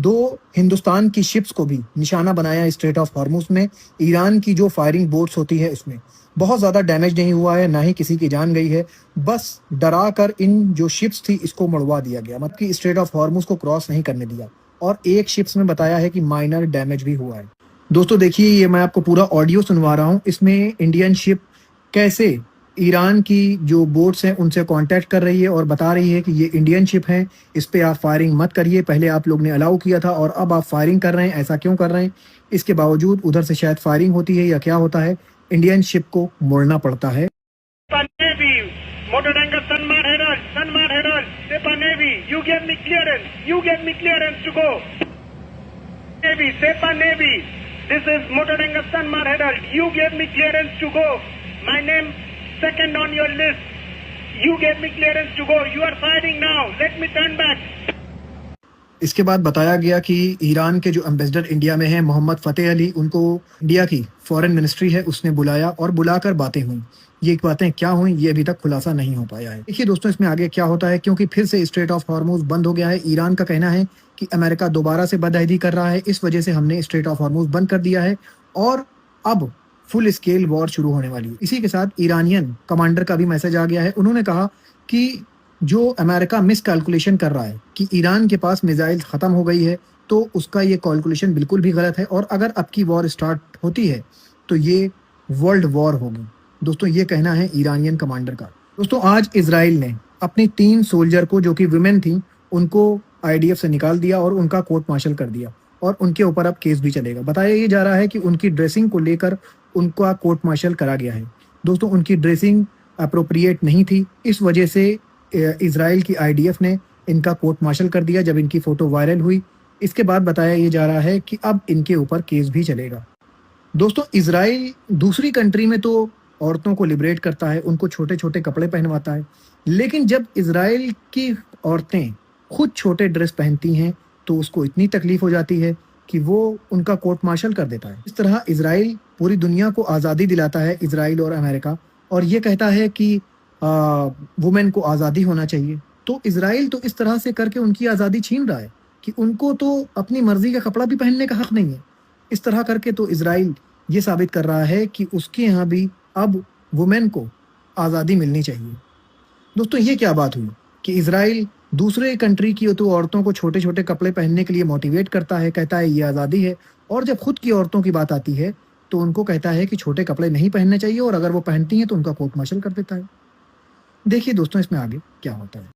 दो हिंदुस्तान की शिप्स को भी निशाना बनाया स्ट्रेट ऑफ हॉर्मुज में। ईरान की जो फायरिंग बोट्स होती है उसमें बहुत ज़्यादा डैमेज नहीं हुआ है, ना ही किसी की जान गई है। बस डरा कर इन जो शिप्स थी इसको मुड़वा दिया गया, मतलब कि स्ट्रेट ऑफ हॉर्मुज को क्रॉस नहीं करने दिया। और एक शिप्स में बताया है कि माइनर डैमेज भी हुआ है। दोस्तों देखिए, ये मैं आपको पूरा ऑडियो सुनवा रहा हूँ। इसमें इंडियन शिप कैसे ईरान की जो बोट्स हैं उनसे कांटेक्ट कर रही है और बता रही है कि ये इंडियन शिप है, इस पे आप फायरिंग मत करिए, पहले आप लोग ने अलाउ किया था और अब आप फायरिंग कर रहे हैं, ऐसा क्यों कर रहे हैं। इसके बावजूद उधर से शायद फायरिंग होती है या क्या होता है, इंडियन शिप को मोड़ना पड़ता है। This is Motoranga Sanmar Herald. You gave me clearance to go. My name second on your list. You gave me clearance to go. You are firing now. Let me turn back. इसके बाद बताया गया कि Iran के जो ambassador India में हैं मोहम्मद फ़तेह अली, उनको इंडिया की फॉरेन मिनिस्ट्री है उसने बुलाया और बुलाकर बातें हुई। ये बातें क्या हुई ये अभी तक खुलासा नहीं हो पाया है। देखिए दोस्तों, इसमें आगे क्या होता है, क्योंकि फिर से स्ट्रेट ऑफ हॉर्मुज बंद हो गया है। ईरान का कहना है कि अमेरिका दोबारा से बदअहदी कर रहा है, इस वजह से हमने स्ट्रेट ऑफ हॉर्मुज बंद कर दिया है और अब फुल स्केल वॉर शुरू होने वाली है। इसी के साथ ईरानियन कमांडर का भी मैसेज आ गया है। उन्होंने कहा कि जो अमेरिका मिस कैलकुलेशन कर रहा है कि ईरान के पास मिसाइल ख़त्म हो गई है, तो उसका ये कैलकुलेशन बिल्कुल भी गलत है और अगर अब की वॉर स्टार्ट होती है तो ये वर्ल्ड वॉर होगी। दोस्तों ये कहना है ईरानियन कमांडर का। दोस्तों आज इजराइल ने अपनी 3 सोल्जर को, जो कि विमेन थी, उनको आईडीएफ से निकाल दिया और उनका कोर्ट मार्शल कर दिया और उनके ऊपर अब केस भी चलेगा। बताया ये जा रहा है कि उनकी ड्रेसिंग को लेकर उनका कोर्ट मार्शल करा गया है। दोस्तों उनकी ड्रेसिंग अप्रोप्रिएट नहीं थी, इस वजह से इजराइल की आईडीएफ ने इनका कोर्ट मार्शल कर दिया जब इनकी फ़ोटो वायरल हुई। इसके बाद बताया ये जा रहा है कि अब इनके ऊपर केस भी चलेगा। दोस्तों इजराइल दूसरी कंट्री में तो औरतों को लिबरेट करता है, उनको छोटे छोटे कपड़े पहनवाता है, लेकिन जब इजराइल की औरतें खुद छोटे ड्रेस पहनती हैं तो उसको इतनी तकलीफ हो जाती है कि वो उनका कोर्ट मार्शल कर देता है। इस तरह इजराइल पूरी दुनिया को आज़ादी दिलाता है, इजराइल और अमेरिका, और ये कहता है कि वुमेन को आज़ादी होना चाहिए। तो इजराइल तो इस तरह से करके उनकी आज़ादी छीन रहा है कि उनको तो अपनी मर्जी का कपड़ा भी पहनने का हक नहीं है। इस तरह करके तो इजराइल ये साबित कर रहा है कि उसके यहाँ भी अब वुमेन को आज़ादी मिलनी चाहिए। दोस्तों ये क्या बात हुई कि इजराइल दूसरे कंट्री की तो औरतों को छोटे छोटे कपड़े पहनने के लिए मोटिवेट करता है, कहता है ये आज़ादी है, और जब खुद की औरतों की बात आती है तो उनको कहता है कि छोटे कपड़े नहीं पहनने चाहिए और अगर वो पहनती हैं तो उनका कोर्ट मार्शल कर देता है। देखिए दोस्तों इसमें आगे क्या होता है।